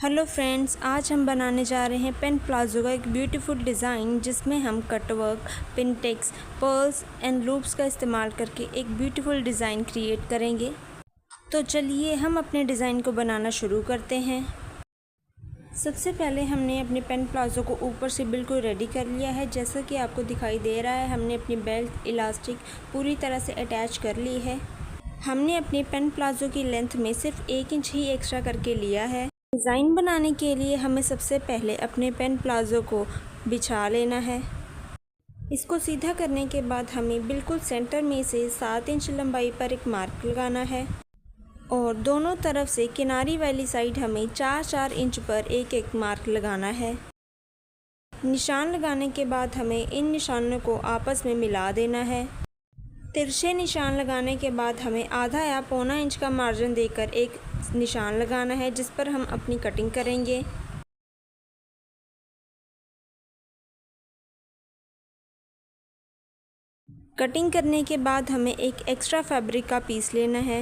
Hello friends, आज हम बनाने जा रहे हैं पेन प्लाजो का एक ब्यूटीफुल डिज़ाइन जिसमें हम cutwork, pintucks, pearls and loops का इस्तेमाल करके एक ब्यूटीफुल डिज़ाइन क्रिएट करेंगे। तो चलिए हम अपने डिज़ाइन को बनाना शुरू करते हैं। सबसे पहले हमने अपने पेन प्लाजो को ऊपर से बिल्कुल रेडी कर लिया है। जैसा कि आपको दिखाई दे रहा है, हमने अपनी बेल्ट इलास्टिक पूरी तरह से अटैच कर ली है। हमने अपनी पेन प्लाजो की लेंथ में सिर्फ 1 इंच ही एक्स्ट्रा करके लिया है। डिज़ाइन बनाने के लिए हमें सबसे पहले अपने पेन प्लाजो को बिछा लेना है। इसको सीधा करने के बाद हमें बिल्कुल सेंटर में से 7 इंच लंबाई पर एक मार्क लगाना है और दोनों तरफ से किनारी वाली साइड हमें 4-4 इंच पर एक एक मार्क लगाना है। निशान लगाने के बाद हमें इन निशानों को आपस में मिला देना है। तिरछे निशान लगाने के बाद हमें आधा या पौना इंच का मार्जिन देकर एक निशान लगाना है जिस पर हम अपनी कटिंग करेंगे। कटिंग करने के बाद हमें एक एक्स्ट्रा फैब्रिक का पीस लेना है।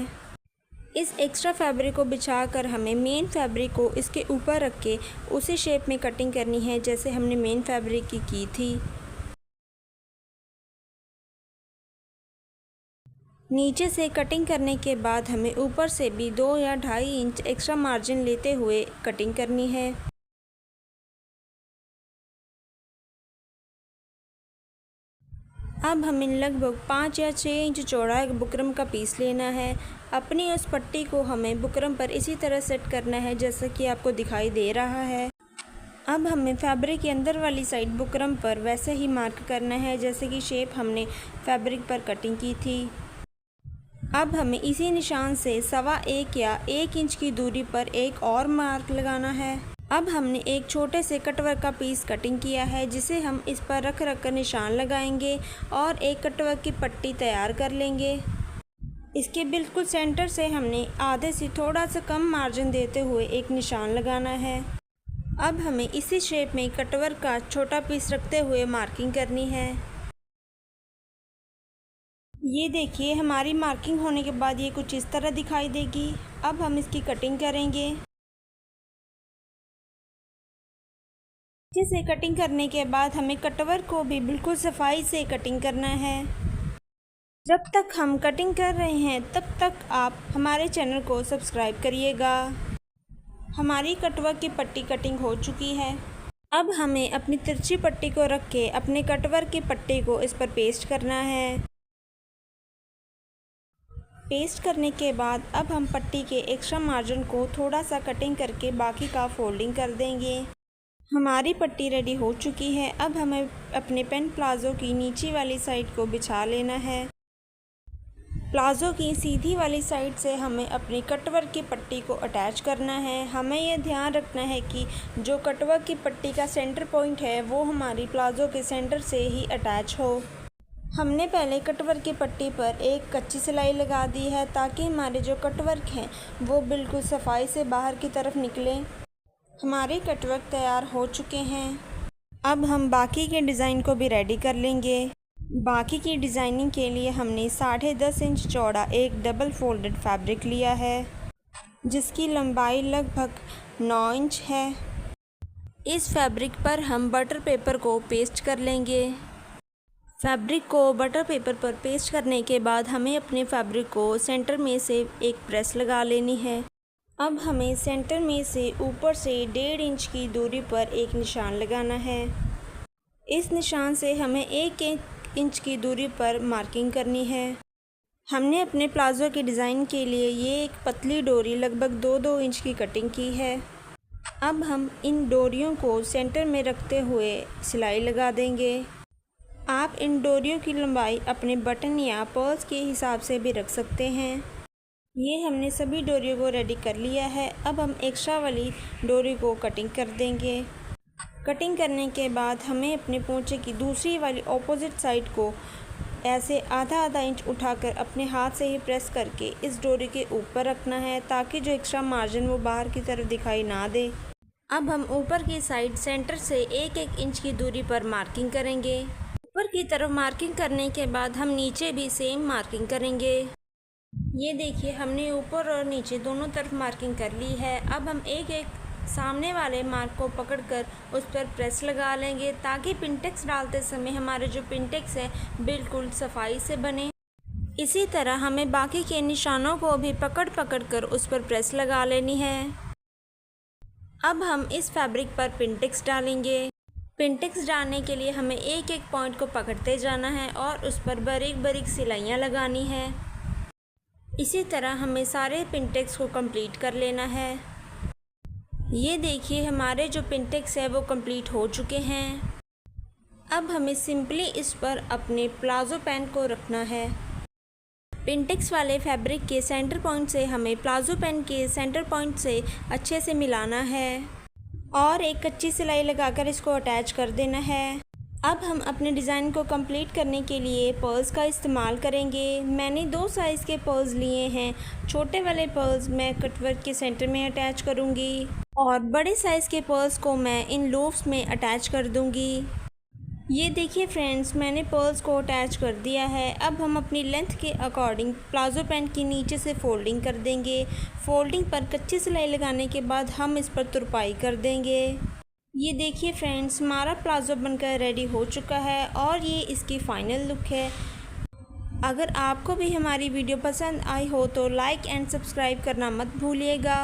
इस एक्स्ट्रा फैब्रिक को बिछाकर हमें मेन फैब्रिक को इसके ऊपर रख के उसी शेप में कटिंग करनी है जैसे हमने मेन फैब्रिक की थी। नीचे से कटिंग करने के बाद हमें ऊपर से भी 2 या 2.5 इंच एक्स्ट्रा मार्जिन लेते हुए कटिंग करनी है। अब हमें लगभग 5 या 6 इंच चौड़ा एक बुकरम का पीस लेना है। अपनी उस पट्टी को हमें बुकरम पर इसी तरह सेट करना है जैसा कि आपको दिखाई दे रहा है। अब हमें फैब्रिक के अंदर वाली साइड बुकरम पर वैसे ही मार्क करना है जैसे कि शेप हमने फैब्रिक पर कटिंग की थी। अब हमें इसी निशान से 1.25 या 1 इंच की दूरी पर एक और मार्क लगाना है। अब हमने एक छोटे से कटवर्क का पीस कटिंग किया है जिसे हम इस पर रख कर निशान लगाएंगे और एक कटवर्क की पट्टी तैयार कर लेंगे। इसके बिल्कुल सेंटर से हमने आधे से थोड़ा सा कम मार्जिन देते हुए एक निशान लगाना है। अब हमें इसी शेप में कटवर्क का छोटा पीस रखते हुए मार्किंग करनी है। ये देखिए, हमारी मार्किंग होने के बाद ये कुछ इस तरह दिखाई देगी। अब हम इसकी कटिंग करेंगे। अच्छे से कटिंग करने के बाद हमें कटवर्क को भी बिल्कुल सफाई से कटिंग करना है। जब तक हम कटिंग कर रहे हैं तब तक आप हमारे चैनल को सब्सक्राइब करिएगा। हमारी कटवर्क की पट्टी कटिंग हो चुकी है। अब हमें अपनी तिरछी पट्टी को रख के अपने कटवर्क की पट्टी को इस पर पेस्ट करना है। पेस्ट करने के बाद अब हम पट्टी के एक्स्ट्रा मार्जिन को थोड़ा सा कटिंग करके बाकी का फोल्डिंग कर देंगे। हमारी पट्टी रेडी हो चुकी है। अब हमें अपने पेन प्लाजो की नीचे वाली साइड को बिछा लेना है। प्लाजो की सीधी वाली साइड से हमें अपनी कटवर्क की पट्टी को अटैच करना है। हमें यह ध्यान रखना है कि जो कटवर्क की पट्टी का सेंटर पॉइंट है वो हमारी प्लाजो के सेंटर से ही अटैच हो। हमने पहले कटवर्क की पट्टी पर एक कच्ची सिलाई लगा दी है ताकि हमारे जो कटवर्क हैं वो बिल्कुल सफाई से बाहर की तरफ निकले। हमारे कटवर्क तैयार हो चुके हैं। अब हम बाकी के डिज़ाइन को भी रेडी कर लेंगे। बाकी की डिज़ाइनिंग के लिए हमने 10.5 इंच चौड़ा एक डबल फोल्डेड फैब्रिक लिया है जिसकी लंबाई लगभग 9 इंच है। इस फैब्रिक पर हम बटर पेपर को पेस्ट कर लेंगे। फैब्रिक को बटर पेपर पर पेस्ट करने के बाद हमें अपने फैब्रिक को सेंटर में से एक प्रेस लगा लेनी है। अब हमें सेंटर में से ऊपर से 1.5 इंच की दूरी पर एक निशान लगाना है। इस निशान से हमें 1 इंच की दूरी पर मार्किंग करनी है। हमने अपने प्लाजो के डिज़ाइन के लिए ये एक पतली डोरी लगभग 2-2 इंच की कटिंग की है। अब हम इन डोरियों को सेंटर में रखते हुए सिलाई लगा देंगे। आप इन डोरियों की लंबाई अपने बटन या पर्ल्स के हिसाब से भी रख सकते हैं। ये हमने सभी डोरियों को रेडी कर लिया है। अब हम एक्स्ट्रा वाली डोरी को कटिंग कर देंगे। कटिंग करने के बाद हमें अपने पोंचे की दूसरी वाली ऑपोजिट साइड को ऐसे आधा इंच उठाकर अपने हाथ से ही प्रेस करके इस डोरी के ऊपर रखना है ताकि जो एक्स्ट्रा मार्जिन वो बाहर की तरफ दिखाई ना दे। अब हम ऊपर की साइड सेंटर से 1-1 इंच की दूरी पर मार्किंग करेंगे। ऊपर की तरफ मार्किंग करने के बाद हम नीचे भी सेम मार्किंग करेंगे। ये देखिए, हमने ऊपर और नीचे दोनों तरफ मार्किंग कर ली है। अब हम एक सामने वाले मार्क को पकड़कर उस पर प्रेस लगा लेंगे ताकि पिनटेक्स डालते समय हमारे जो पिनटेक्स है बिल्कुल सफाई से बने। इसी तरह हमें बाकी के निशानों को भी पकड़ कर उस पर प्रेस लगा लेनी है। अब हम इस फैब्रिक पर पिनटेक्स डालेंगे। पिनटेक्स डालने के लिए हमें एक एक पॉइंट को पकड़ते जाना है और उस पर बारीक बारीक सिलाइयाँ लगानी है। इसी तरह हमें सारे पिनटेक्स को कंप्लीट कर लेना है। ये देखिए हमारे जो पिनटेक्स है वो कंप्लीट हो चुके हैं। अब हमें सिंपली इस पर अपने प्लाज़ो पैंट को रखना है। पिनटेक्स वाले फैब्रिक के सेंटर पॉइंट से हमें प्लाज़ो पैंट के सेंटर पॉइंट से अच्छे से मिलाना है और एक कच्ची सिलाई लगाकर इसको अटैच कर देना है। अब हम अपने डिज़ाइन को कंप्लीट करने के लिए पर्ल्स का इस्तेमाल करेंगे। मैंने 2 साइज़ के पर्ल्स लिए हैं। छोटे वाले पर्ल्स मैं कटवर्क के सेंटर में अटैच करूँगी और बड़े साइज़ के पर्ल्स को मैं इन लूप्स में अटैच कर दूँगी। ये देखिए फ्रेंड्स, मैंने पर्ल्स को अटैच कर दिया है। अब हम अपनी लेंथ के अकॉर्डिंग प्लाज़ो पैंट की नीचे से फोल्डिंग कर देंगे। फोल्डिंग पर कच्ची सिलाई लगाने के बाद हम इस पर तुरपाई कर देंगे। ये देखिए फ्रेंड्स, हमारा प्लाज़ो बनकर रेडी हो चुका है और ये इसकी फ़ाइनल लुक है। अगर आपको भी हमारी वीडियो पसंद आई हो तो लाइक एंड सब्सक्राइब करना मत भूलिएगा।